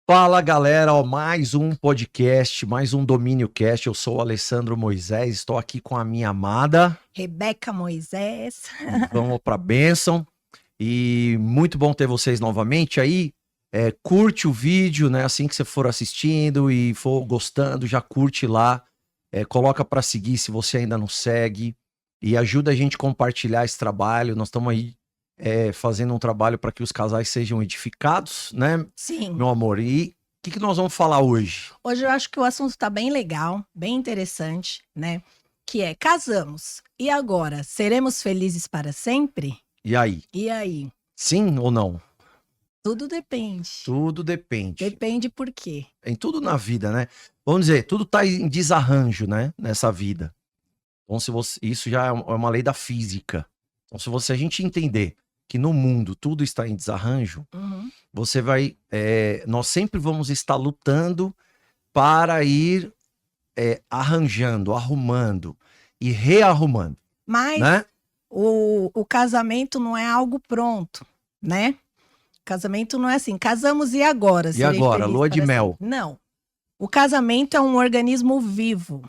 Fala galera, ó, mais um podcast, mais um Domínio Cast. Eu sou o Alessandro Moisés, estou aqui com a minha amada. Rebeca Moisés. Vamos para a bênção. E muito bom ter vocês novamente aí. Curte o vídeo, né? Assim que você for assistindo e for gostando, já curte lá. Coloca para seguir se você ainda não segue. E ajuda a gente a compartilhar esse trabalho. Nós estamos aí fazendo um trabalho para que os casais sejam edificados, né? Sim. Meu amor, e o que nós vamos falar hoje? Hoje eu acho que o assunto está bem legal, bem interessante, né? Que é, casamos. E agora, seremos felizes para sempre? E aí? E aí? Sim ou não? Tudo depende. Tudo depende. Depende por quê? Em tudo na vida, né? Vamos dizer, tudo tá em desarranjo, né? Nessa vida. Então, isso já é uma lei da física. Então, se a gente entender que no mundo tudo está em desarranjo, você vai... nós sempre vamos estar lutando para ir arranjando, arrumando e rearrumando. Mas né? o casamento não é algo pronto, né? Casamento não é assim, casamos e agora? E agora, lua de mel? Sempre? Não. O casamento é um organismo vivo.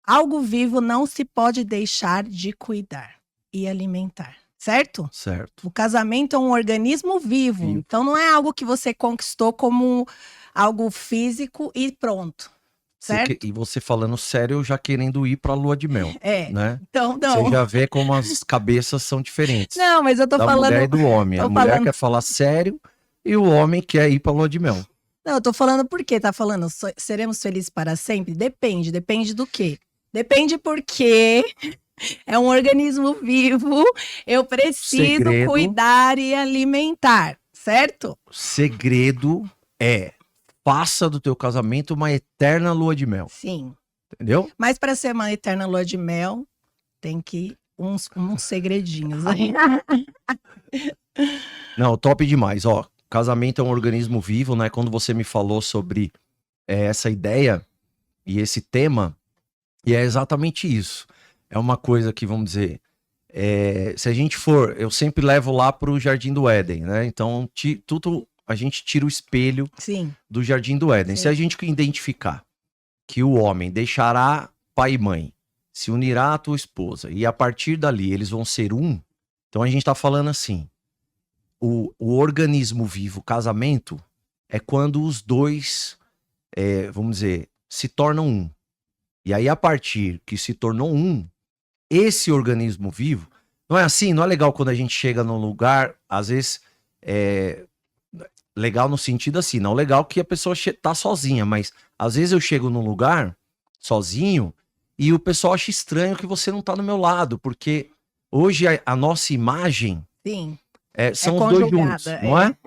Algo vivo não se pode deixar de cuidar e alimentar, certo? Certo. O casamento é um organismo vivo. Então não é algo que você conquistou como algo físico e pronto, certo? E você falando sério, eu já querendo ir pra lua de mel. Né? Então não. Você já vê como as cabeças são diferentes. Não, mas eu tô falando... Da mulher e do homem. A mulher quer falar sério e o homem quer ir pra lua de mel. Não, eu tô falando por quê? Tá falando, seremos felizes para sempre? Depende. Depende do quê? Depende porque é um organismo vivo, eu preciso cuidar e alimentar, certo? O segredo é, faça do teu casamento uma eterna lua de mel. Sim. Entendeu? Mas para ser uma eterna lua de mel, tem que uns segredinhos aí. Não, top demais. Ó, casamento é um organismo vivo, né? Quando você me falou sobre essa ideia e esse tema, e é exatamente isso. É uma coisa que, vamos dizer, se a gente for, eu sempre levo lá pro Jardim do Éden, né? Então, a gente tira o espelho do Jardim do Éden. Sim. Se a gente identificar que o homem deixará pai e mãe, se unirá à tua esposa, e a partir dali eles vão ser um, então a gente tá falando assim, o organismo vivo, o casamento, é quando os dois, vamos dizer, se tornam um. E aí, a partir que se tornou um, esse organismo vivo, não é assim? Não é legal quando a gente chega num lugar, às vezes, legal no sentido assim, não legal que a pessoa tá sozinha, mas às vezes eu chego num lugar sozinho e o pessoal acha estranho que você não tá do meu lado, porque hoje a nossa imagem... Sim. São os dois juntos, não é?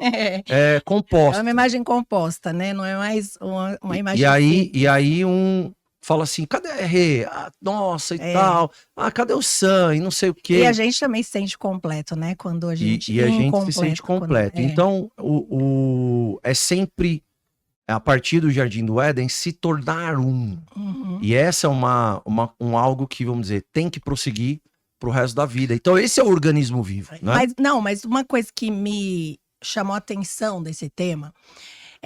É composta. É uma imagem composta, né? Não é mais uma imagem e aí um fala assim, cadê a Rê? Nossa, e tal. Cadê o Sam? E não sei o quê. E a gente também se sente completo, né? Quando a gente... E a gente se sente completo. Então, é sempre, a partir do Jardim do Éden, se tornar um. E essa é algo que, vamos dizer, tem que prosseguir pro resto da vida. Então, esse é o organismo vivo, né? Mas uma coisa que me chamou a atenção desse tema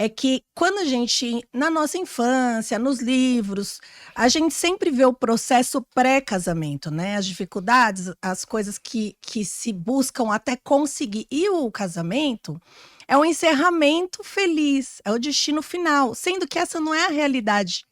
é que quando a gente, na nossa infância, nos livros, a gente sempre vê o processo pré-casamento, né? As dificuldades, as coisas que se buscam até conseguir. E o casamento é um encerramento feliz, é o destino final, sendo que essa não é a realidade.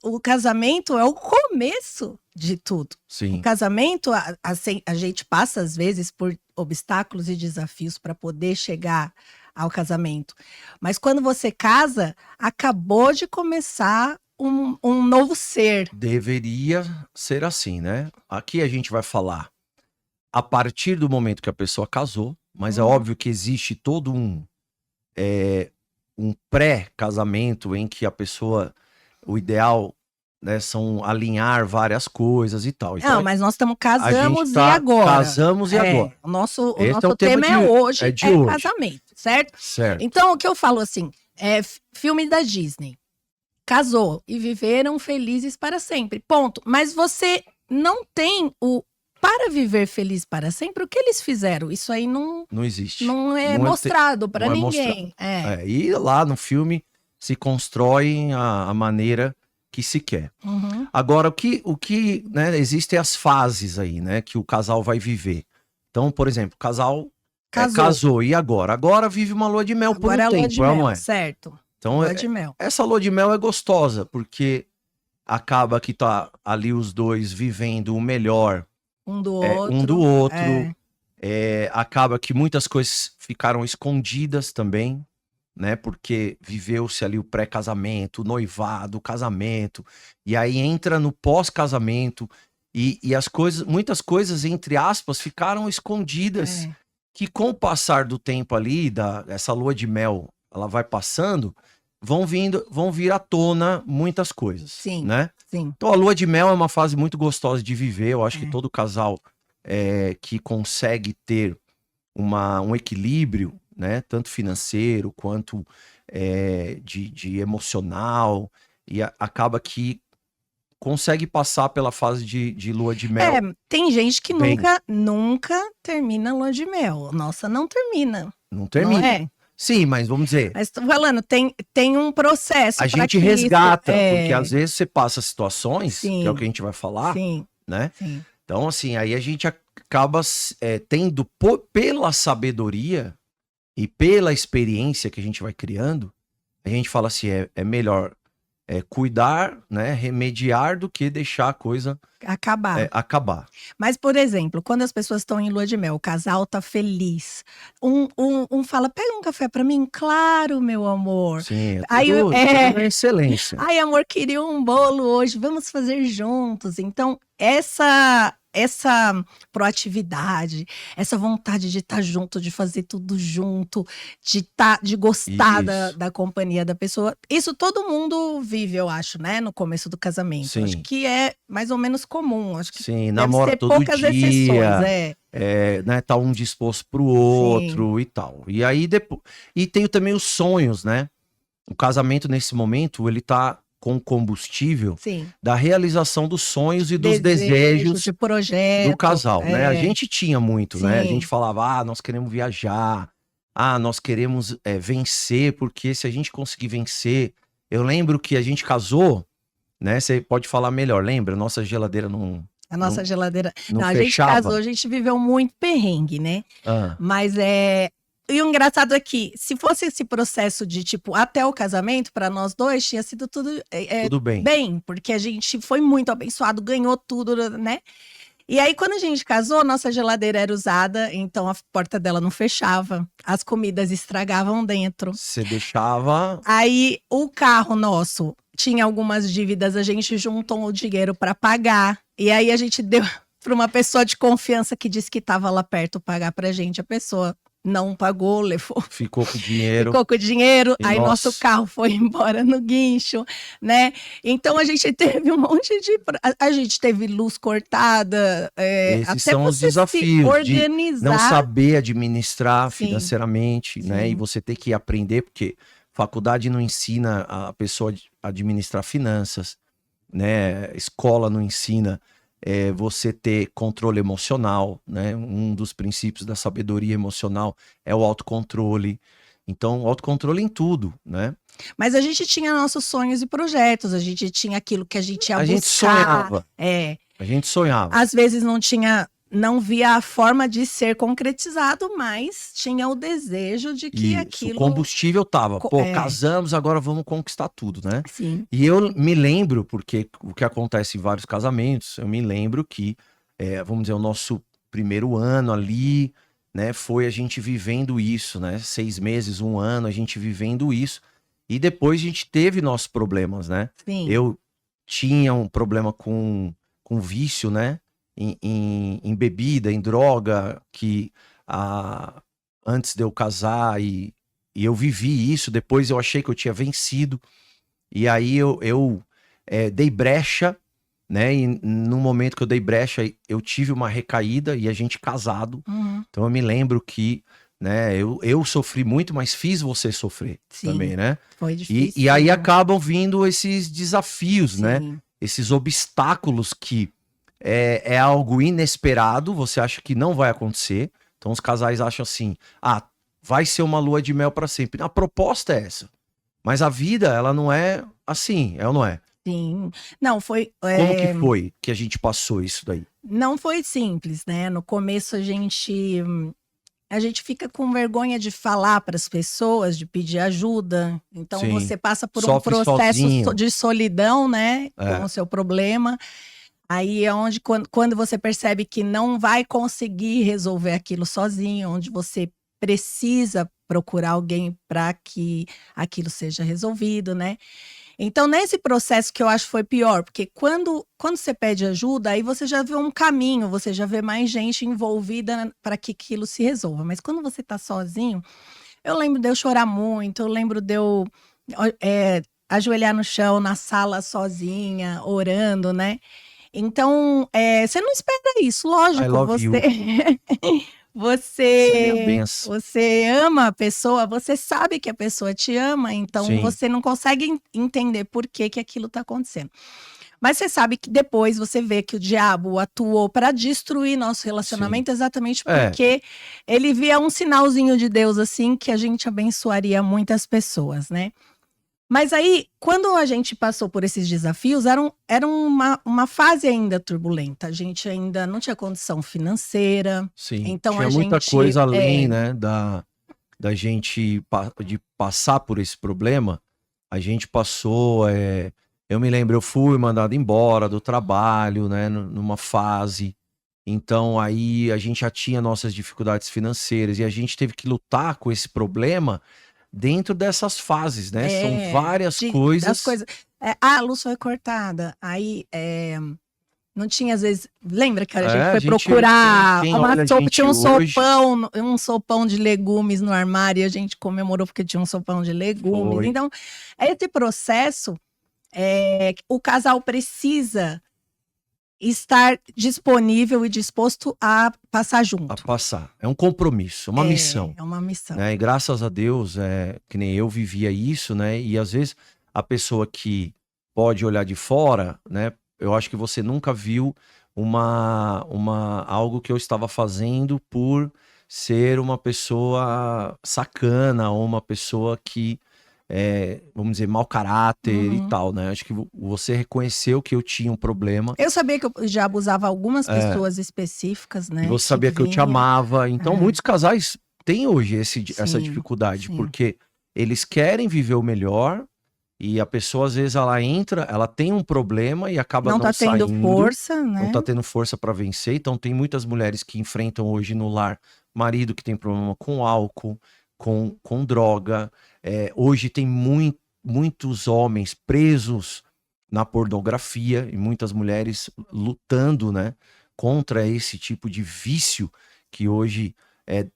O casamento é o começo de tudo. Sim. O casamento, a gente passa às vezes por obstáculos e desafios para poder chegar ao casamento. Mas quando você casa, acabou de começar um novo ser. Deveria ser assim, né? Aqui a gente vai falar a partir do momento que a pessoa casou, mas é óbvio que existe todo um pré-casamento em que a pessoa, o ideal, né, são alinhar várias coisas e tal. Então, não, mas nós estamos casamos e agora. Casamos e agora. O nosso tema tema hoje, de hoje. Casamento, certo? Certo. Então, o que eu falo assim, filme da Disney. Casou e viveram felizes para sempre, ponto. Mas você não tem para viver feliz para sempre, o que eles fizeram? Isso aí não, Não existe. não é Não é mostrado para não é ninguém. É. E lá no filme se constrói a maneira que se quer. Uhum. Agora, o que né, existem as fases aí, né, que o casal vai viver. Então, por exemplo, o casal casou, e agora? Agora vive uma lua de mel por Agora é um a lua tempo, de é ou mel, não é? certo. Então, Lua de mel. essa lua de mel é gostosa, porque acaba que tá ali os dois vivendo o melhor Um do um do outro. outro. Acaba que muitas coisas ficaram escondidas também, né? Porque viveu-se ali o pré-casamento, o noivado, o casamento, e aí entra no pós-casamento, e as coisas, muitas coisas, entre aspas, ficaram escondidas, que com o passar do tempo ali, essa lua de mel, ela vai passando, vão vir à tona muitas coisas, Sim, né? sim. Então a lua de mel é uma fase muito gostosa de viver, eu acho que todo casal que consegue ter um equilíbrio, né, tanto financeiro quanto de emocional, e acaba que consegue passar pela fase de lua de mel. Tem gente que bem. nunca termina a lua de mel. Nossa, não termina. Não termina. Não é? Sim, mas vamos dizer, Mas tô falando, tem um processo a pra gente que resgata, isso, porque às vezes você passa situações, que é o Sim, que a gente vai falar, sim, né? sim. Então, assim, aí a gente acaba tendo, pela sabedoria e pela experiência que a gente vai criando, a gente fala assim, é melhor cuidar, né, remediar, do que deixar a coisa Acabar. acabar. Mas, por exemplo, quando as pessoas estão em lua de mel, o casal tá feliz. Um fala, pega um café pra mim? Claro, meu amor. Sim, Aí, tudo é excelência. Ai, amor, queria um bolo hoje, vamos fazer juntos. Então, essa proatividade, essa vontade de estar junto, de fazer tudo junto, de gostar Isso. da companhia da pessoa, isso todo mundo vive, eu acho, né? No começo do casamento. Acho Sim. que é mais ou menos comum. Acho que Sim, deve namora ser todo poucas exceções, dia, né, tá um disposto pro outro e tal. E aí depois, e tem também os sonhos, né? O casamento nesse momento, ele tá com combustível Sim. da realização dos sonhos e dos Desejo, desejos de projeto. do casal, né? A gente tinha muito, né? A Sim. gente falava, nós queremos viajar, nós queremos vencer, porque se a gente conseguir vencer... Eu lembro que a gente casou, né? Você pode falar melhor, lembra? Nossa geladeira não... A nossa geladeira... não a gente fechava. casou, a gente viveu muito perrengue, né? Mas E o engraçado é que, se fosse esse processo de, tipo, até o casamento, para nós dois, tinha sido tudo bem, porque a gente foi muito abençoado, ganhou tudo, né? E aí, quando a gente casou, nossa geladeira era usada, então a porta dela não fechava, as comidas estragavam dentro. Você deixava... Aí, o carro nosso tinha algumas dívidas, a gente juntou o dinheiro para pagar, e aí a gente deu para uma pessoa de confiança que disse que estava lá perto pagar pra gente, a pessoa não pagou, levou. Ficou com dinheiro. Ficou com dinheiro, E aí nosso carro foi embora no guincho, né? Então a gente teve um monte de... A gente teve luz cortada, Esses até são os você se desafios de organizar. não saber administrar Sim. financeiramente, né? Sim. E você ter que aprender, porque faculdade não ensina a pessoa a administrar finanças, né? Escola não ensina você ter controle emocional, né? Um dos princípios da sabedoria emocional é o autocontrole. Então, o autocontrole em tudo, né? Mas a gente tinha nossos sonhos e projetos, a gente tinha aquilo que a gente ia buscar. A gente sonhava. A gente sonhava. Às vezes não via a forma de ser concretizado, mas tinha o desejo de que aquilo... O combustível tava, casamos, agora vamos conquistar tudo, né? Sim. E eu me lembro, porque o que acontece em vários casamentos, eu me lembro que, vamos dizer, o nosso primeiro ano ali, né, foi a gente vivendo isso, né? 6 meses, 1 ano, a gente vivendo isso. E depois a gente teve nossos problemas, né? Sim. Eu tinha um problema com vício, né? Em bebida, em droga, que antes de eu casar, e eu vivi isso, depois eu achei que eu tinha vencido, e aí eu dei brecha, né? E no momento que eu dei brecha, eu tive uma recaída, e a gente casado. Então eu me lembro que, né, eu sofri muito, mas fiz você sofrer. Sim, também, né? Foi difícil. E aí acabam vindo esses desafios, Sim. né? Esses obstáculos que é algo inesperado, você acha que não vai acontecer. Então os casais acham assim, vai ser uma lua de mel para sempre. A proposta é essa. Mas a vida, ela não é assim, é ou não é? Sim. Não, foi. Como que foi que a gente passou isso daí? Não foi simples, né? No começo a gente fica com vergonha de falar para as pessoas, de pedir ajuda. Então Sim. você passa por um Sofre processo sozinho. de solidão, né, É. com o seu problema. Aí é onde quando você percebe que não vai conseguir resolver aquilo sozinho, onde você precisa procurar alguém para que aquilo seja resolvido, né? Então, nesse processo que eu acho que foi pior, porque quando você pede ajuda, aí você já vê um caminho, você já vê mais gente envolvida para que aquilo se resolva. Mas quando você está sozinho, eu lembro de eu chorar muito, eu lembro de eu ajoelhar no chão, na sala sozinha, orando, né? Então, você não espera isso, I lógico, love you. Essa é a minha benção. Você ama a pessoa, você sabe que a pessoa te ama, então Sim. você não consegue entender por que aquilo está acontecendo. Mas você sabe que depois você vê que o diabo atuou para destruir nosso relacionamento exatamente porque ele via um sinalzinho de Deus assim que a gente abençoaria muitas pessoas, né? Mas aí, quando a gente passou por esses desafios, era uma fase ainda turbulenta. A gente ainda não tinha condição financeira. Sim. Então Tinha muita coisa além, né, da gente de passar por esse problema. A gente passou, eu me lembro, eu fui mandado embora do trabalho, né, numa fase. Então aí a gente já tinha nossas dificuldades financeiras e a gente teve que lutar com esse problema dentro dessas fases, né? São várias coisas. A luz foi cortada. Aí não tinha, às vezes. Lembra que a gente foi procurar uma sopa? Tinha um sopão de legumes no armário e a gente comemorou porque tinha um sopão de legumes. Foi. Então, esse processo, o casal precisa estar disponível e disposto a passar junto. A passar. É um compromisso, uma missão. É uma missão. Né? E graças a Deus, que nem eu vivia isso, né? E às vezes a pessoa que pode olhar de fora, né? Eu acho que você nunca viu algo que eu estava fazendo por ser uma pessoa sacana ou uma pessoa que vamos dizer, mau caráter e tal, né? Acho que você reconheceu que eu tinha um problema. Eu sabia que eu já abusava algumas pessoas específicas, né? E você sabia que eu te amava. Então, muitos casais têm hoje essa dificuldade, porque eles querem viver o melhor e a pessoa, às vezes, ela entra, ela tem um problema e acaba não saindo. Não tá tendo força, né? Não tá tendo força para vencer. Então, tem muitas mulheres que enfrentam hoje no lar marido que tem problema com álcool, com droga. Hoje tem muitos homens presos na pornografia e muitas mulheres lutando, né, contra esse tipo de vício que hoje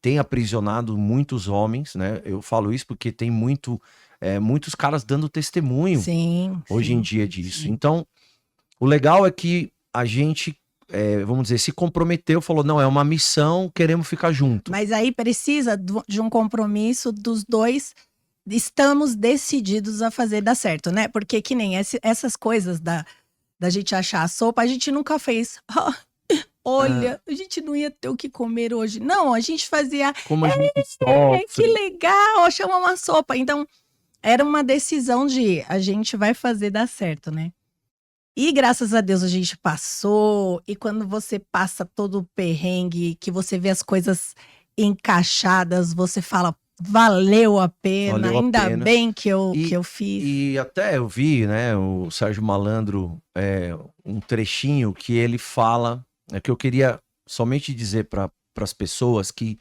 tem aprisionado muitos homens, né? Eu falo isso porque tem muitos caras dando testemunho hoje em dia disso. Então, o legal é que a gente, vamos dizer, se comprometeu, falou, não, é uma missão, queremos ficar junto. Mas aí precisa de um compromisso dos dois. Estamos decididos a fazer dar certo, né? Porque que nem essas coisas da gente achar a sopa, a gente nunca fez. Olha, a gente não ia ter o que comer hoje. Não, a gente fazia. Como a gente sofre. Que legal, chama uma sopa. Então, era uma decisão de a gente vai fazer dar certo, né? E graças a Deus a gente passou. E quando você passa todo o perrengue, que você vê as coisas encaixadas, você fala, valeu a pena, ainda bem que eu fiz. E até eu vi, né, o Sérgio Malandro, um trechinho que ele fala, que eu queria somente dizer para as pessoas que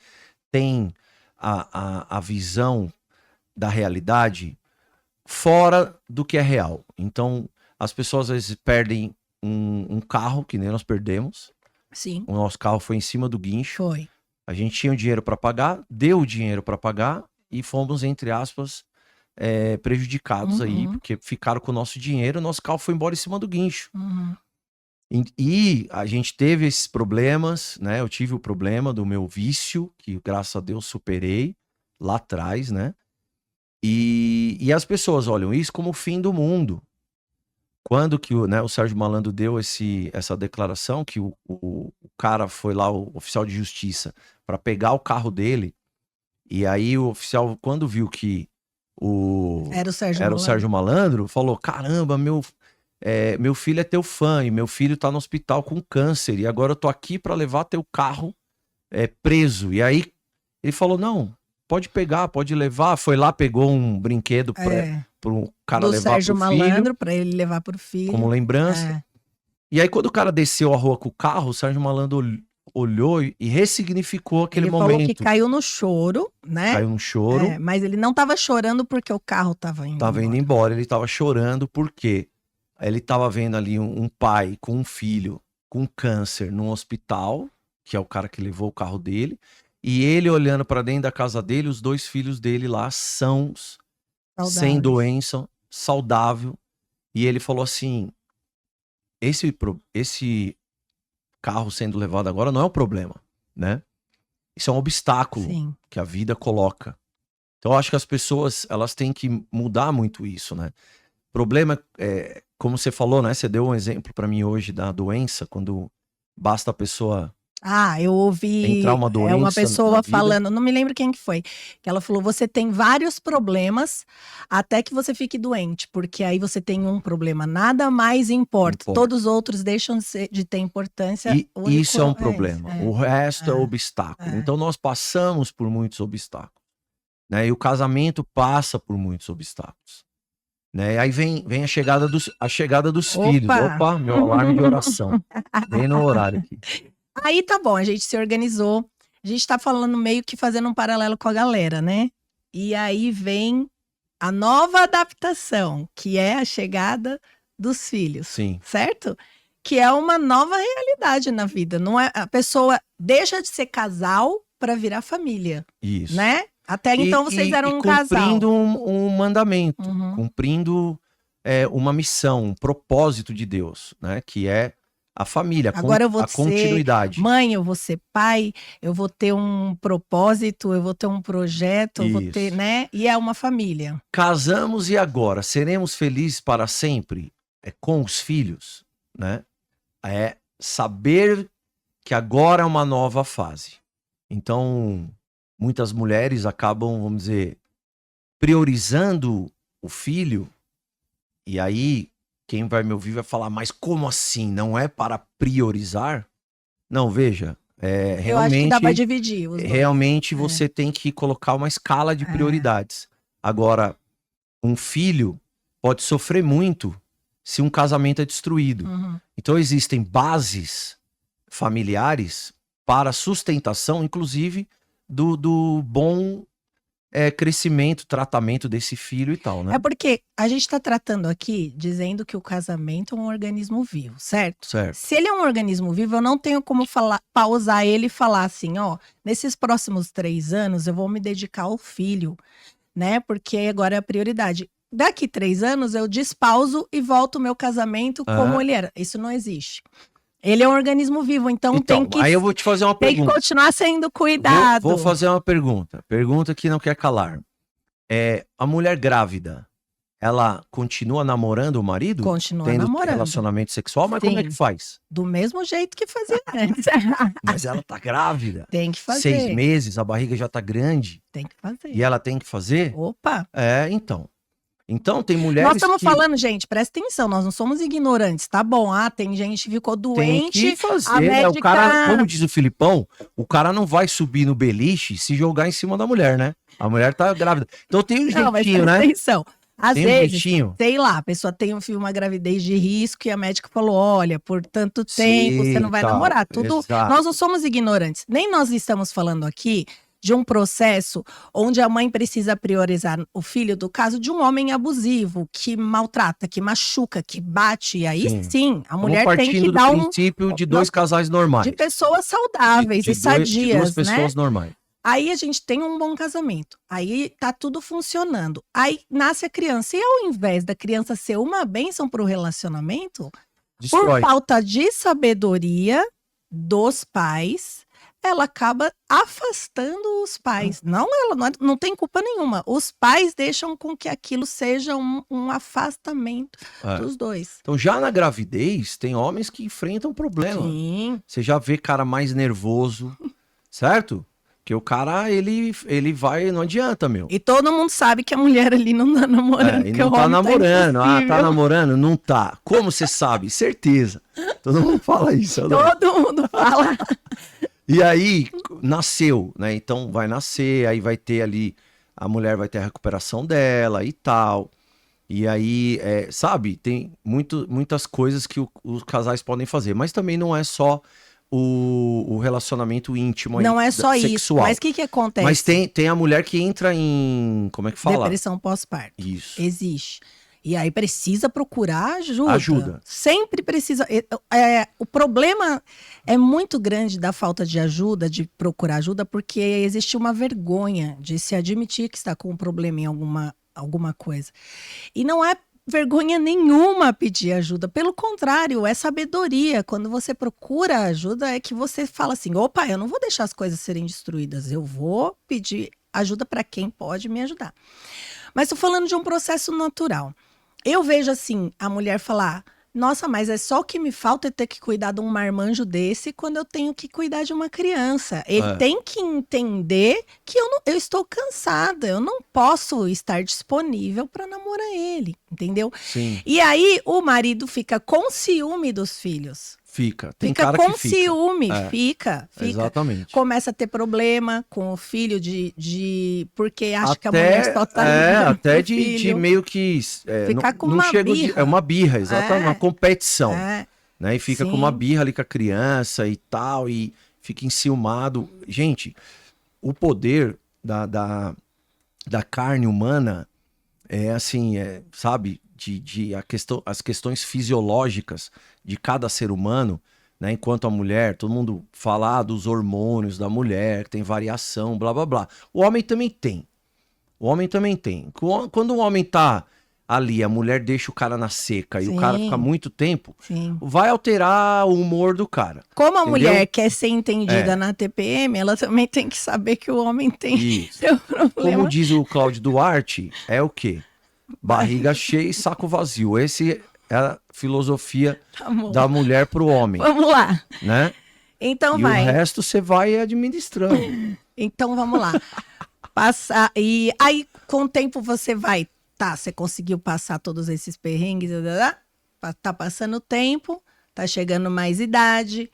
têm a visão da realidade fora do que é real. Então, as pessoas às vezes perdem um carro, que nem nós perdemos. Sim. O nosso carro foi em cima do guincho. Foi. A gente tinha o dinheiro para pagar, deu o dinheiro para pagar e fomos, entre aspas, prejudicados aí, porque ficaram com o nosso dinheiro, o nosso carro foi embora em cima do guincho. E a gente teve esses problemas, né? Eu tive o problema do meu vício, que graças a Deus superei lá atrás, né? E as pessoas olham isso como o fim do mundo. quando que o Sérgio Malandro deu essa declaração, que o cara foi lá, o oficial de justiça, para pegar o carro dele, e aí o oficial, quando viu que Era o Sérgio era o Malandro. Sérgio Malandro, falou, caramba, meu filho é teu fã, e meu filho tá no hospital com câncer, e agora eu tô aqui para levar teu carro preso. E aí ele falou, não, pode pegar, pode levar. Foi lá, pegou um brinquedo pro cara Do levar Sérgio pro filho, Malandro, para ele levar pro filho. como lembrança. E aí quando o cara desceu a rua com o carro, o Sérgio Malandro olhou e ressignificou aquele Ele momento. falou que caiu no choro, né? Caiu no choro. Mas ele não tava chorando porque o carro tava indo Tava indo embora, ele tava chorando porque ele tava vendo ali um pai com um filho com câncer num hospital, que é o cara que levou o carro dele, e ele olhando para dentro da casa dele, os 2 filhos dele lá sãos, sem doença, saudável. E ele falou assim, esse carro sendo levado agora não é um problema, né? Isso é um obstáculo que a vida coloca. Então eu acho que as pessoas, elas têm que mudar muito isso, né? O problema é, como você falou, né? Você deu um exemplo para mim hoje da doença, quando basta a pessoa... eu ouvi entrar uma doença uma pessoa na vida. falando, não me lembro quem que foi, que ela falou, você tem vários problemas até que você fique doente, porque aí você tem um problema, nada mais importa. Todos os outros deixam de ter importância. E isso é um problema, o resto é obstáculo. Então nós passamos por muitos obstáculos, né? E o casamento passa por muitos obstáculos, né? E aí vem a chegada dos filhos. Opa, meu alarme de oração, bem no horário aqui. Aí tá bom, a gente se organizou, a gente tá falando meio que fazendo um paralelo com a galera, né? E aí vem a nova adaptação, que é a chegada dos filhos, certo? Que é uma nova realidade na vida, não é? A pessoa deixa de ser casal para virar família, isso, né? Até então vocês eram um casal. Cumprindo um mandamento, cumprindo uma missão, um propósito de Deus, né? Que é a família, agora eu vou a continuidade. Ser mãe, eu vou ser pai, eu vou ter um propósito, eu vou ter um projeto, eu vou ter, né? E é uma família. Casamos e agora seremos felizes para sempre com os filhos, né? É saber que agora é uma nova fase. Então, muitas mulheres acabam, vamos dizer, priorizando o filho, e aí quem vai me ouvir vai falar, mas como assim? Não é para priorizar? Não, veja, realmente... Eu acho que dá para dividir os dois. Realmente você tem que colocar uma escala de prioridades. Agora, um filho pode sofrer muito se um casamento é destruído. Então existem bases familiares para sustentação, inclusive, do bom crescimento, tratamento desse filho e tal, né? É porque a gente está tratando aqui, dizendo que o casamento é um organismo vivo, certo? Certo. Se ele é um organismo vivo, eu não tenho como pausar ele e falar assim, ó, nesses próximos 3 anos eu vou me dedicar ao filho, né? Porque agora é a prioridade. Daqui 3 anos eu despauso e volto o meu casamento como ele era. Isso não existe. Ele é um organismo vivo, então tem que... Aí eu vou te fazer uma pergunta. Tem que continuar sendo cuidado. Vou fazer uma pergunta. Pergunta que não quer calar. A mulher grávida, ela continua namorando o marido? Continua namorando. Tendo relacionamento sexual? Mas como é que faz? Do mesmo jeito que fazia antes. Mas ela tá grávida. Tem que fazer. 6 meses, a barriga já tá grande. Tem que fazer. E ela tem que fazer? Opa! Então tem mulheres Nós estamos falando, gente, presta atenção, nós não somos ignorantes, tá bom? Tem gente que ficou doente, tem que fazer, a médica... O cara, como diz o Filipão, o cara não vai subir no beliche e se jogar em cima da mulher, né? A mulher tá grávida. Então tem um jeitinho, né? Atenção. Às tem vezes, jeitinho. sei lá, a pessoa tem uma gravidez de risco e a médica falou, olha, por tanto tempo você não vai namorar. Nós não somos ignorantes. Nem nós estamos falando aqui de um processo onde a mãe precisa priorizar o filho do caso de um homem abusivo, que maltrata, que machuca, que bate. E aí sim, a mulher tem que dar do princípio de 2 casais normais. De pessoas saudáveis e sadias, de 2 pessoas normais. Aí a gente tem um bom casamento, aí tá tudo funcionando, aí nasce a criança, e ao invés da criança ser uma bênção pro relacionamento, destrói. Por falta de sabedoria dos pais, ela acaba afastando os pais. Não, ela não tem culpa nenhuma. Os pais deixam com que aquilo seja um afastamento É. dos dois. Então, já na gravidez, tem homens que enfrentam problema. Sim. Você já vê cara mais nervoso, certo? Porque o cara, ele vai, não adianta, meu. E todo mundo sabe que a mulher ali não tá namorando. E que não o tá homem namorando. Tá impossível. namorando? Não tá. Como você sabe? Certeza. Todo mundo fala isso. Né? Todo mundo fala. E aí, nasceu, né? Então, vai nascer, aí vai ter ali, a mulher vai ter a recuperação dela e tal. E aí, sabe, tem muitas coisas que os casais podem fazer. Mas também não é só o relacionamento íntimo aí, Não é só isso. sexual. Mas o que acontece? Mas tem a mulher que entra em, como é que fala? Depressão pós-parto. Isso. Existe. E aí precisa procurar ajuda. Ajuda. Sempre precisa. O problema é muito grande da falta de ajuda, de procurar ajuda, porque existe uma vergonha de se admitir que está com um problema em alguma coisa. E não é vergonha nenhuma pedir ajuda. Pelo contrário, é sabedoria. Quando você procura ajuda, é que você fala assim: opa, eu não vou deixar as coisas serem destruídas. Eu vou pedir ajuda para quem pode me ajudar. Mas estou falando de um processo natural. Eu vejo assim, a mulher falar: nossa, mas é só o que me falta é ter que cuidar de um marmanjo desse quando eu tenho que cuidar de uma criança. Ele tem que entender que eu estou cansada, eu não posso estar disponível para namorar ele, entendeu? Sim. E aí o marido fica com ciúme dos filhos. Fica. Tem Fica cara com que fica. ciúme, É. fica. Exatamente. Começa a ter problema com o filho porque acha que a mulher só tá até de meio que ficar com não uma chega birra. é uma birra, exatamente, uma competição, né? E fica Sim. com uma birra ali com a criança e tal, e fica enciumado. Gente, o poder da carne humana é assim, sabe, as questões fisiológicas de cada ser humano, né? Enquanto a mulher, todo mundo fala dos hormônios da mulher, tem variação, blá blá blá. O homem também tem. Quando o homem tá ali, a mulher deixa o cara na seca e o cara fica muito tempo, vai alterar o humor do cara. Como a entendeu? mulher quer ser entendida na TPM, ela também tem que saber que o homem tem seu problema. Como diz o Cláudio Duarte, é o quê? Barriga cheia e saco vazio. Esse é a filosofia da mulher pro homem. Vamos lá. Né? Então e vai. o resto você vai administrando. Então vamos lá. E aí, com o tempo, você vai. Tá, você conseguiu passar todos esses perrengues, tá passando o tempo, tá chegando mais idade.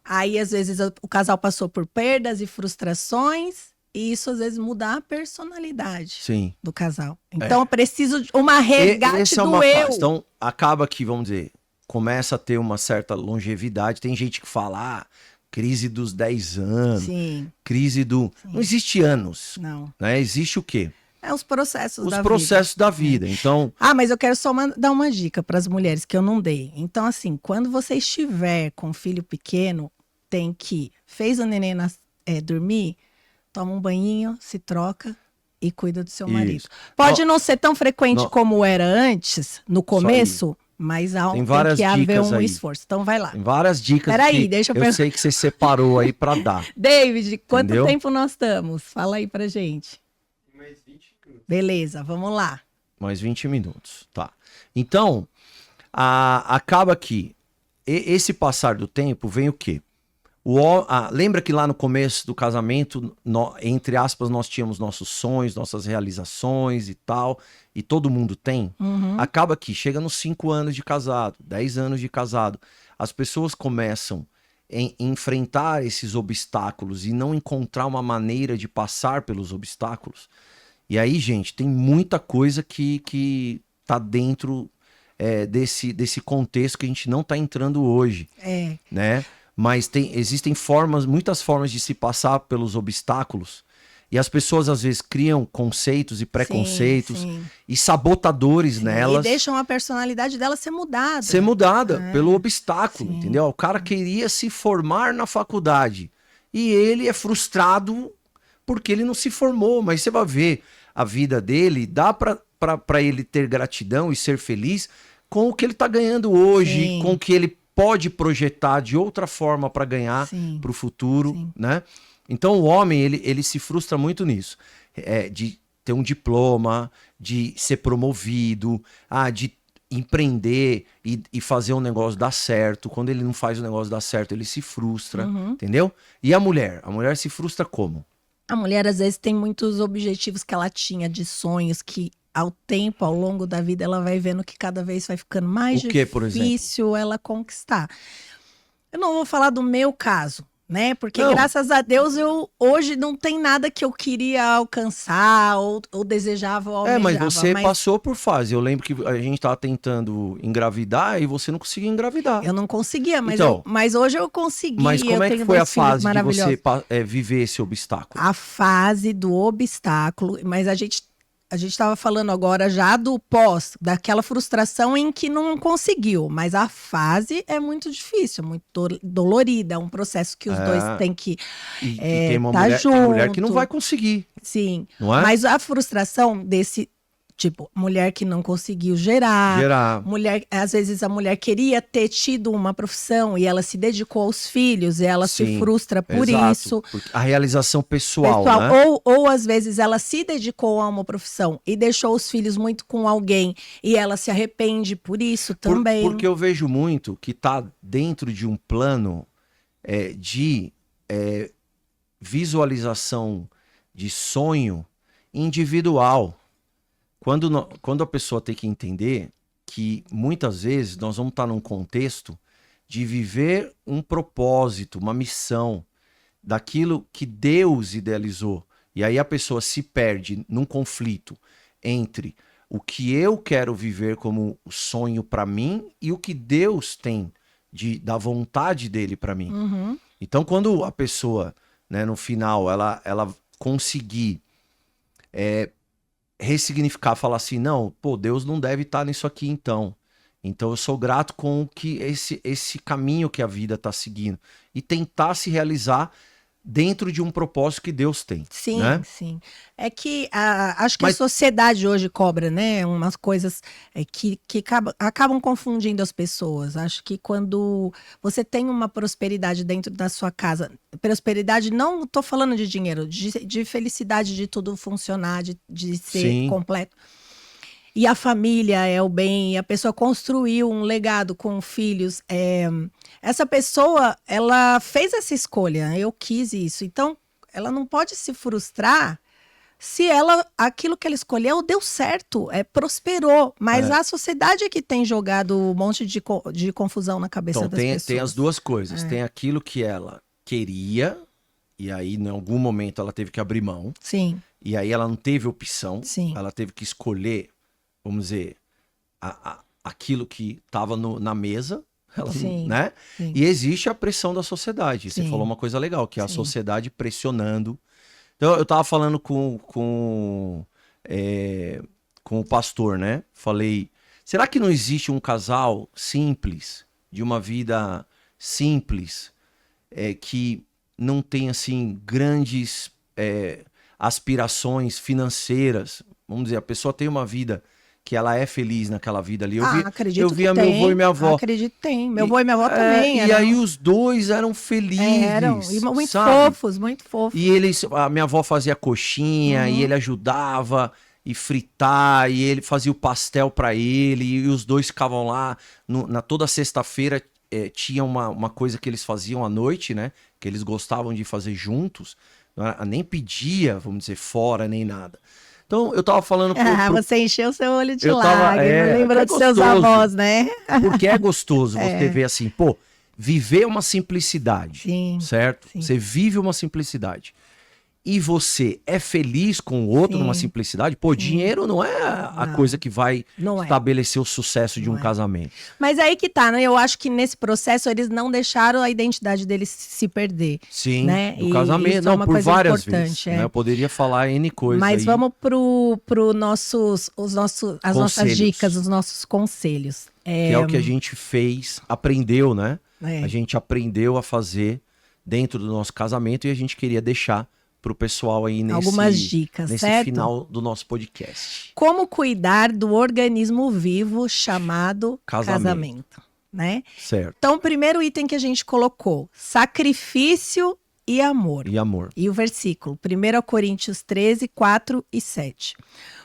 Aí, às vezes, o casal passou por perdas e frustrações. E isso, às vezes, muda a personalidade do casal. Então, eu preciso de uma resgate do eu. Então, acaba que, vamos dizer, começa a ter uma certa longevidade. Tem gente que fala, crise dos 10 anos. Sim. Crise do... Não existe anos. Não. Né? Existe o quê? Os processos da vida. Os processos da vida. Então... mas eu quero só dar uma dica para as mulheres que eu não dei. Então, assim, quando você estiver com um filho pequeno, tem que... Fez o neném dormir... Toma um banhinho, se troca e cuida do seu marido. Pode não ser tão frequente como era antes, no começo, mas tem que haver um esforço. Então vai lá. Tem várias dicas. Peraí, deixa eu sei que você separou aí pra dar. David, quanto tempo nós estamos? Fala aí pra gente. Mais 20 minutos. Beleza, vamos lá. Mais 20 minutos, tá. Então, acaba que esse passar do tempo vem o quê? Lembra que lá no começo do casamento, entre aspas, nós tínhamos nossos sonhos, nossas realizações e tal, e todo mundo tem? Acaba que chega nos 5 anos de casado, 10 anos de casado, as pessoas começam a enfrentar esses obstáculos e não encontrar uma maneira de passar pelos obstáculos. E aí, gente, tem muita coisa que tá dentro desse contexto que a gente não tá entrando hoje, né? Mas existem muitas formas de se passar pelos obstáculos. E as pessoas, às vezes, criam conceitos e preconceitos e sabotadores nelas. E deixam a personalidade dela ser mudada. Ser mudada pelo obstáculo, entendeu? O cara queria se formar na faculdade. E ele é frustrado porque ele não se formou. Mas você vai ver a vida dele, dá para ele ter gratidão e ser feliz com o que ele está ganhando hoje, com o que ele pode projetar de outra forma para ganhar Sim. para o futuro, Sim. né? Então o homem, ele se frustra muito nisso, de ter um diploma, de ser promovido, de empreender e fazer um negócio dar certo. Quando ele não faz o negócio dar certo, ele se frustra, entendeu? E a mulher se frustra como? A mulher, às vezes, tem muitos objetivos que ela tinha de sonhos que, ao tempo, ao longo da vida, ela vai vendo que cada vez vai ficando mais O quê, por difícil ela conquistar. Eu não vou falar do meu caso, né? Porque, Não. graças a Deus, hoje não tem nada que eu queria alcançar ou desejava ou almejava. Mas você passou por fase. Eu lembro que a gente tava tentando engravidar e você não conseguia engravidar. Eu não conseguia, mas, Então, mas hoje eu consegui. Mas como eu é que tenho foi a 2 filhos fase de maravilhosos. você viver esse obstáculo? A fase do obstáculo, mas a gente estava falando agora já do pós, daquela frustração em que não conseguiu, mas a fase é muito difícil, muito dolorida, é um processo que os dois têm que E tem uma tá mulher que não junto. vai conseguir, Sim, não é? mas a frustração desse tipo, mulher que não conseguiu gerar. Mulher, às vezes a mulher queria ter tido uma profissão e ela se dedicou aos filhos e ela se Sim, frustra por exato. isso. A realização pessoal, né? Ou às vezes ela se dedicou a uma profissão e deixou os filhos muito com alguém e ela se arrepende por isso também. Porque eu vejo muito que tá dentro de um plano de visualização de sonho individual. Quando a pessoa tem que entender que muitas vezes nós vamos estar num contexto de viver um propósito, uma missão daquilo que Deus idealizou. E aí a pessoa se perde num conflito entre o que eu quero viver como sonho para mim e o que Deus tem da vontade dele para mim. Uhum. Então, quando a pessoa, né, no final, ela conseguir ressignificar, falar assim, não, pô, Deus não deve estar nisso aqui então. Então eu sou grato com que esse caminho que a vida está seguindo. E tentar se realizar dentro de um propósito que Deus tem. Sim, né? sim. É que acho que a sociedade hoje cobra, né, umas coisas que acabam confundindo as pessoas. Acho que quando você tem uma prosperidade dentro da sua casa, prosperidade não estou falando de dinheiro, de felicidade, de tudo funcionar, de ser Sim. completo. E a família é o bem, e a pessoa construiu um legado com filhos. Essa pessoa, ela fez essa escolha, eu quis isso. Então, ela não pode se frustrar se aquilo que ela escolheu deu certo, prosperou. Mas a sociedade é que tem jogado um monte de confusão na cabeça das pessoas. Tem as duas coisas. Tem aquilo que ela queria, e aí em algum momento ela teve que abrir mão. Sim. E aí ela não teve opção. Sim. Ela teve que escolher, vamos dizer, aquilo que estava na mesa. Sim, né? sim. E existe a pressão da sociedade. Você falou uma coisa legal, que é a sociedade pressionando. Então, eu estava falando com o pastor, né? Falei, será que não existe um casal simples, de uma vida simples, que não tem, assim, grandes aspirações financeiras? Vamos dizer, a pessoa tem uma vida que ela é feliz naquela vida ali. Eu via meu avô e minha avó. Acredito que tem. Meu avô e minha avó também. E aí os dois eram felizes. Eram, e muito sabe? fofos, muito fofos. E a minha avó fazia coxinha, e ele ajudava e fritar, e ele fazia o pastel para ele, e os dois ficavam lá. Toda sexta-feira tinha uma coisa que eles faziam à noite, né? Que eles gostavam de fazer juntos. Nem pedia, vamos dizer, fora, nem nada. Então, eu tava falando... Você encheu seu olho de lágrimas, lembrou dos seus avós, né? Porque é gostoso você ver assim, pô, viver uma simplicidade, sim, certo? Sim. Você vive uma simplicidade. E você é feliz com o outro numa simplicidade, pô, dinheiro não é a coisa que vai estabelecer o sucesso de um casamento. Mas aí que tá, né? Eu acho que nesse processo eles não deixaram a identidade deles se perder. Sim, né? no casamento, não, por várias vezes. Né? Eu poderia falar N coisas. Mas aí. Vamos as nossas dicas, os nossos conselhos. Que é o que a gente fez, aprendeu, né? A gente aprendeu a fazer dentro do nosso casamento e a gente queria deixar para o pessoal aí algumas dicas, nesse certo? final do nosso podcast. Como cuidar do organismo vivo chamado casamento. né? Certo. Então, o primeiro item que a gente colocou, sacrifício e amor. E amor. E o versículo, 1 Coríntios 13, 4 e 7.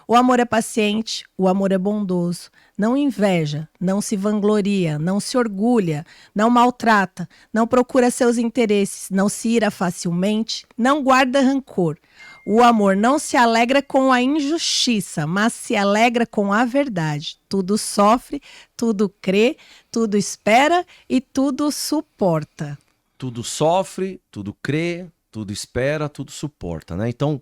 O amor é paciente, o amor é bondoso, não inveja, não se vangloria, não se orgulha, não maltrata, não procura seus interesses, não se ira facilmente, não guarda rancor. O amor não se alegra com a injustiça, mas se alegra com a verdade. Tudo sofre, tudo crê, tudo espera e tudo suporta. Tudo sofre, tudo crê, tudo espera, tudo suporta, né? Então,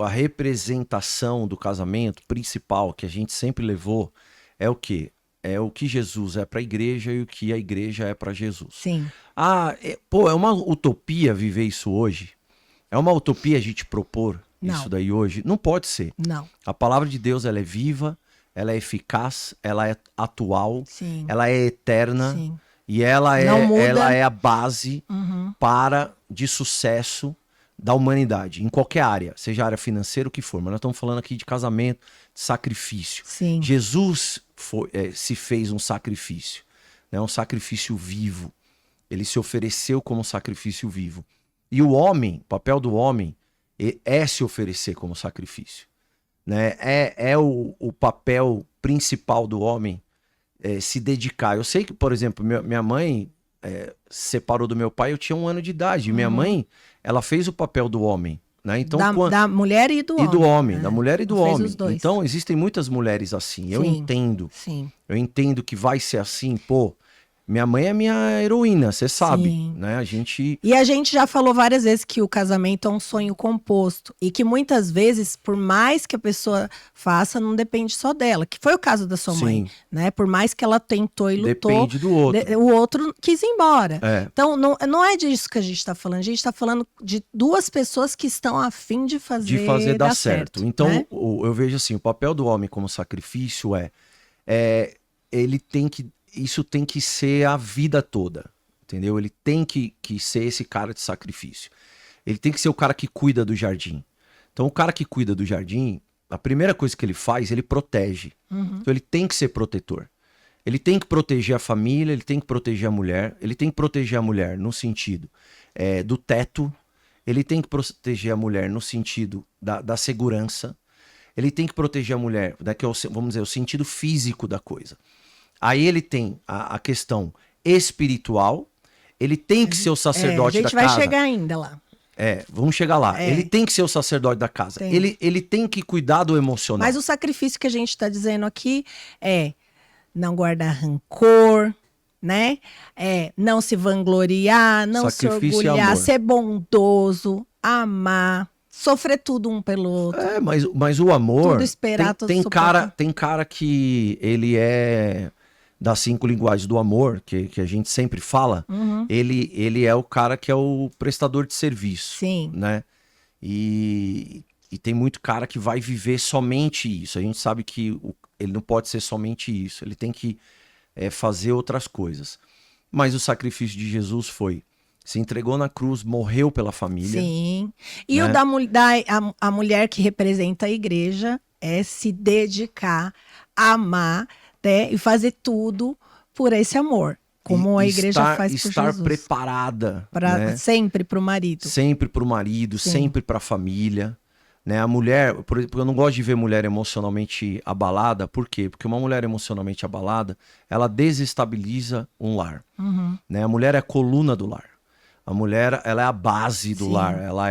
a representação do casamento principal que a gente sempre levou é o quê? É o que Jesus é para a igreja e o que a igreja é para Jesus. Sim. É uma utopia viver isso hoje? É uma utopia a gente propor isso daí hoje? Não pode ser. Não. A palavra de Deus, ela é viva, ela é eficaz, ela é atual, Sim. ela é eterna. Sim. E ela Não muda. é a base de sucesso da humanidade, em qualquer área, seja área financeira, o que for. Mas nós estamos falando aqui de casamento, de sacrifício. Sim. Jesus se fez um sacrifício, né? Um sacrifício vivo. Ele se ofereceu como sacrifício vivo. E o papel do homem é se oferecer como sacrifício, né? É o papel principal do homem. Se dedicar. Eu sei que, por exemplo, minha mãe se separou do meu pai, eu tinha 1 ano de idade. E minha mãe, ela fez o papel do homem, né? Então, Da mulher e do homem. E do homem, né? da mulher e do Ela fez homem. os dois. Então, existem muitas mulheres assim. Eu Sim. entendo. Sim. Eu entendo que vai ser assim, pô. Minha mãe é minha heroína, você sabe, Sim. né? A gente... E a gente já falou várias vezes que o casamento é um sonho composto e que muitas vezes, por mais que a pessoa faça, não depende só dela, que foi o caso da sua mãe, né? Por mais que ela tentou e lutou, Depende do outro. o outro quis ir embora. É. Então, não é disso que a gente está falando. A gente está falando de duas pessoas que estão a fim de fazer dar certo. Então, né? eu vejo assim, o papel do homem como sacrifício ele tem que... Isso tem que ser a vida toda, entendeu? Ele tem que ser esse cara de sacrifício. Ele tem que ser o cara que cuida do jardim. Então, o cara que cuida do jardim, a primeira coisa que ele faz, ele protege. Então, ele tem que ser protetor. Ele tem que proteger a família, ele tem que proteger a mulher. Ele tem que proteger a mulher no sentido do teto. Ele tem que proteger a mulher no sentido da segurança. Ele tem que proteger a mulher, vamos dizer, o sentido físico da coisa. Aí ele tem a questão espiritual, ele tem que ser o sacerdote da casa. A gente vai chegar ainda lá. Vamos chegar lá. Ele tem que ser o sacerdote da casa. Ele tem que cuidar do emocional. Mas o sacrifício que a gente está dizendo aqui é não guardar rancor, né? Não se vangloriar, não Sacrifício se e orgulhar, amor. ser bondoso, amar, sofrer tudo um pelo outro. Mas o amor... Tudo esperar, tudo tem suportar. tem cara que ele é das 5 linguagens do amor, que a gente sempre fala. Ele é o cara que é o prestador de serviço. Sim. Né? E tem muito cara que vai viver somente isso. A gente sabe que ele não pode ser somente isso. Ele tem que fazer outras coisas. Mas o sacrifício de Jesus se entregou na cruz, morreu pela família. Sim. E né? a mulher que representa a igreja é se dedicar, amar, né? E fazer tudo por esse amor. Como a igreja faz por Jesus. Estar preparada. Né? Sempre para o marido. Sempre para o marido, Sim. sempre para a família. Né? A mulher, por exemplo, eu não gosto de ver mulher emocionalmente abalada. Por quê? Porque uma mulher emocionalmente abalada, ela desestabiliza um lar. Né? A mulher é a coluna do lar. A mulher, ela é a base do Sim. lar. Ela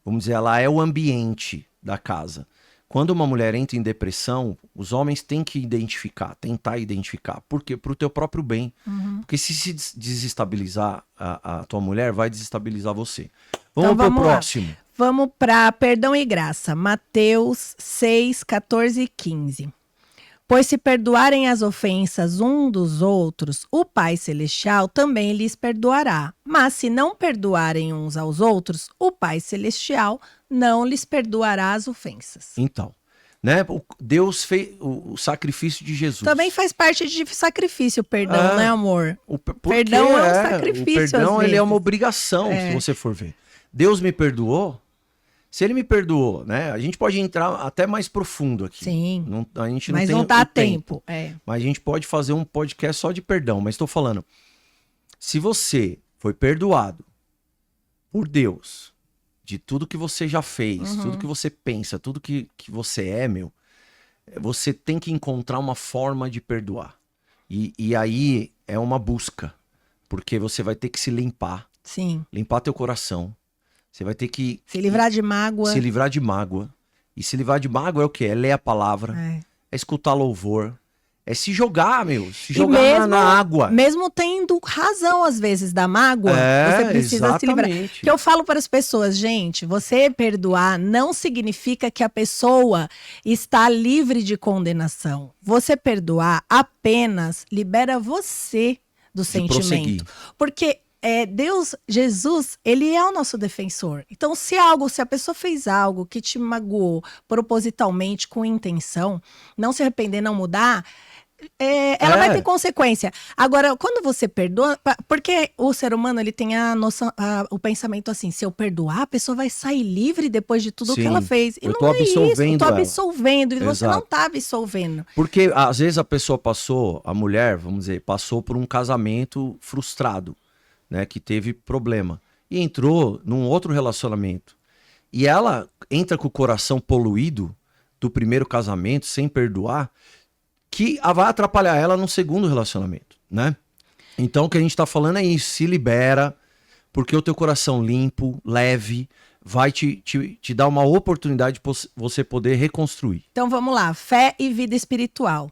vamos dizer, ela é o ambiente da casa. Quando uma mulher entra em depressão, os homens têm que tentar identificar. Por quê? Para o teu próprio bem. Porque se desestabilizar a tua mulher, vai desestabilizar você. Vamos pro próximo. Lá. Vamos para perdão e graça. Mateus 6, 14 e 15. Pois se perdoarem as ofensas um dos outros, o Pai Celestial também lhes perdoará. Mas se não perdoarem uns aos outros, o Pai Celestial não lhes perdoará as ofensas. Então, né? Deus fez o sacrifício de Jesus. Também faz parte de sacrifício, perdão, né, amor? Perdão é um sacrifício. O perdão, às ele é uma vezes. obrigação, se você for ver. Deus me perdoou. Se ele me perdoou, né? A gente pode entrar até mais profundo aqui. Sim. A gente não Mas tem não dá o tempo. tempo. É. Mas a gente pode fazer um podcast só de perdão. Mas estou falando, se você foi perdoado por Deus, de tudo que você já fez, tudo que você pensa, tudo que você é, meu, você tem que encontrar uma forma de perdoar. E aí é uma busca, porque você vai ter que se limpar, Sim. limpar teu coração. Você vai ter que Se livrar de mágoa. se livrar de mágoa. E se livrar de mágoa é o quê? É ler a palavra, É. é escutar louvor, é se jogar, meu, se E jogar mesmo, na água. mesmo tendo razão, às vezes, da mágoa, você precisa se livrar. exatamente. Que eu falo para as pessoas, gente, você perdoar não significa que a pessoa está livre de condenação. Você perdoar apenas libera você do sentimento. prosseguir. Porque Deus, Jesus, ele é o nosso defensor. Então, se a pessoa fez algo que te magoou propositalmente, com intenção, não se arrepender, não mudar, ela vai ter consequência. Agora, quando você perdoa, porque o ser humano ele tem a noção, o pensamento assim: se eu perdoar, a pessoa vai sair livre depois de tudo que Sim, ela fez. E eu não tô é isso, absolvendo tô ela. absolvendo. E você não Exato. tá absolvendo. Porque às vezes a pessoa passou, a mulher, vamos dizer, passou por um casamento frustrado, né, que teve problema, e entrou num outro relacionamento. E ela entra com o coração poluído do primeiro casamento, sem perdoar, que vai atrapalhar ela no segundo relacionamento, né? Então o que a gente tá falando é isso, se libera, porque o teu coração limpo, leve, vai te dar uma oportunidade de você poder reconstruir. Então vamos lá, fé e vida espiritual.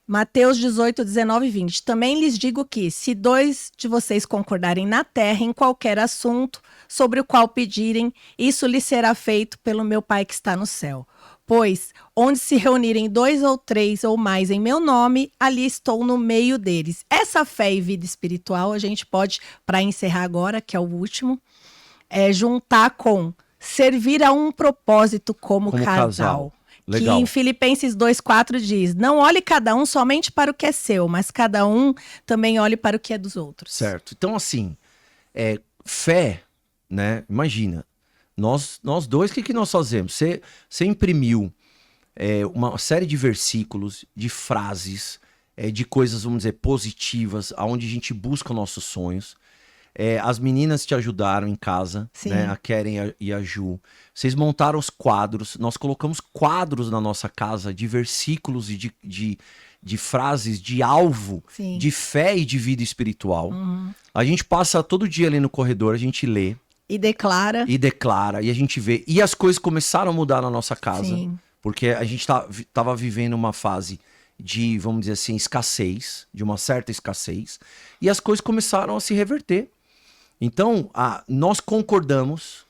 Mateus 18, 19 e 20. Também lhes digo que, se 2 de vocês concordarem na terra em qualquer assunto sobre o qual pedirem, isso lhes será feito pelo meu Pai que está no céu. Pois, onde se reunirem 2 ou 3 ou mais em meu nome, ali estou no meio deles. Essa fé e vida espiritual, a gente pode, para encerrar agora, que é o último, juntar com servir a um propósito como casal. Legal. Que em Filipenses 2,4 diz: não olhe cada um somente para o que é seu, mas cada um também olhe para o que é dos outros. Certo. Então, assim, fé, né? Imagina, nós dois, o que nós fazemos? Você imprimiu uma série de versículos, de frases, de coisas, vamos dizer, positivas, aonde a gente busca nossos sonhos. As meninas te ajudaram em casa, né? A Keren e a Ju. Vocês montaram os quadros. Nós colocamos quadros na nossa casa de versículos e de frases de alvo, Sim. de fé e de vida espiritual. A gente passa todo dia ali no corredor, a gente lê. E declara. E a gente vê. E as coisas começaram a mudar na nossa casa. Sim. Porque a gente tava vivendo uma fase de, vamos dizer assim, escassez, de uma certa escassez. E as coisas começaram a se reverter. Então, nós concordamos,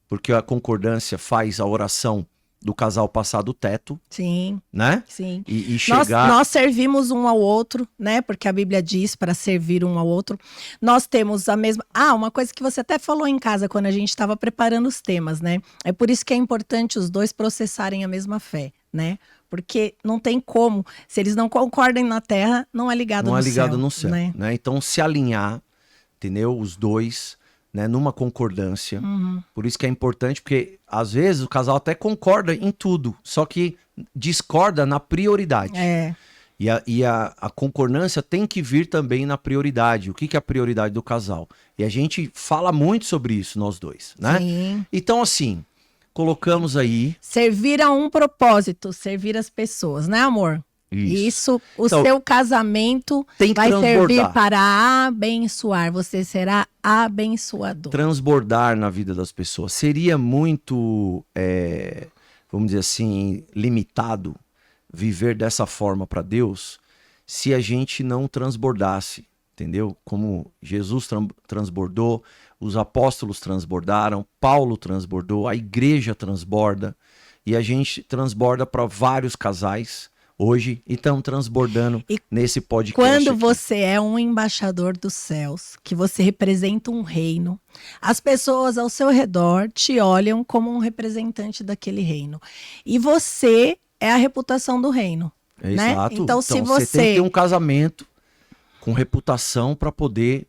porque a concordância faz a oração do casal passar do teto, Sim. né? Sim. E chegar... Nós servimos um ao outro, né? Porque a Bíblia diz para servir um ao outro. Nós temos a mesma... uma coisa que você até falou em casa quando a gente estava preparando os temas, né? É por isso que é importante os dois processarem a mesma fé, né? Porque não tem como. Se eles não concordam na terra, não é ligado no céu. Não é ligado no céu, né? Então, se alinhar, entendeu? Os dois, né? Numa concordância. Por isso que é importante, porque às vezes o casal até concorda em tudo, só que discorda na prioridade. E a concordância tem que vir também na prioridade. O que é a prioridade do casal? E a gente fala muito sobre isso, nós dois, né? Sim. Então, assim, colocamos aí... Servir a um propósito, servir as pessoas, né, amor? Isso, Então, seu casamento tem que vai servir transbordar. para abençoar. Você será abençoador. Transbordar na vida das pessoas. Seria muito, vamos dizer assim, limitado viver dessa forma para Deus se a gente não transbordasse, entendeu? Como Jesus transbordou, os apóstolos transbordaram, Paulo transbordou, a igreja transborda e a gente transborda para vários casais. Hoje, e estão transbordando nesse podcast. Quando aqui. você é um embaixador dos céus, que você representa um reino, as pessoas ao seu redor te olham como um representante daquele reino. E você é a reputação do reino. Né? Exato. Então, se você tem que ter um casamento com reputação para poder,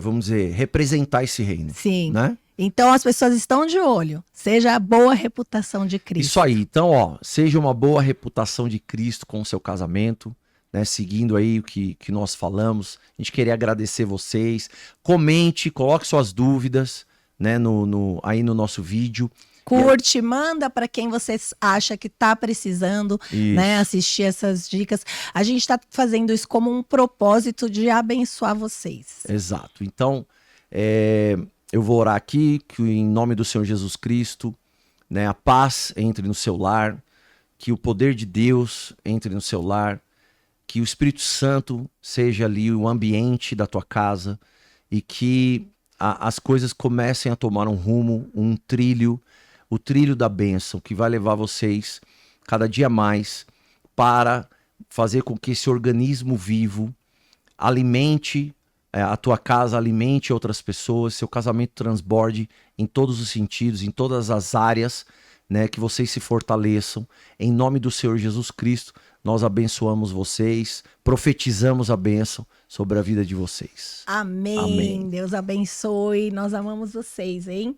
vamos dizer, representar esse reino. Sim. Né? Então as pessoas estão de olho. Seja a boa reputação de Cristo. Isso aí. Então, ó, seja uma boa reputação de Cristo com o seu casamento, né? Seguindo aí o que nós falamos. A gente queria agradecer vocês. Comente, coloque suas dúvidas, né, aí no nosso vídeo. Curte, manda para quem você acha que está precisando, né, assistir essas dicas. A gente está fazendo isso como um propósito de abençoar vocês. Exato. Então, eu vou orar aqui, que em nome do Senhor Jesus Cristo, né, a paz entre no seu lar, que o poder de Deus entre no seu lar, que o Espírito Santo seja ali o ambiente da tua casa e que as coisas comecem a tomar um rumo, um trilho, o trilho da bênção, que vai levar vocês cada dia mais para fazer com que esse organismo vivo alimente a tua casa, alimente outras pessoas, seu casamento transborde em todos os sentidos, em todas as áreas, né, que vocês se fortaleçam. Em nome do Senhor Jesus Cristo, nós abençoamos vocês, profetizamos a bênção sobre a vida de vocês. Amém. Amém. Deus abençoe. Nós amamos vocês, hein?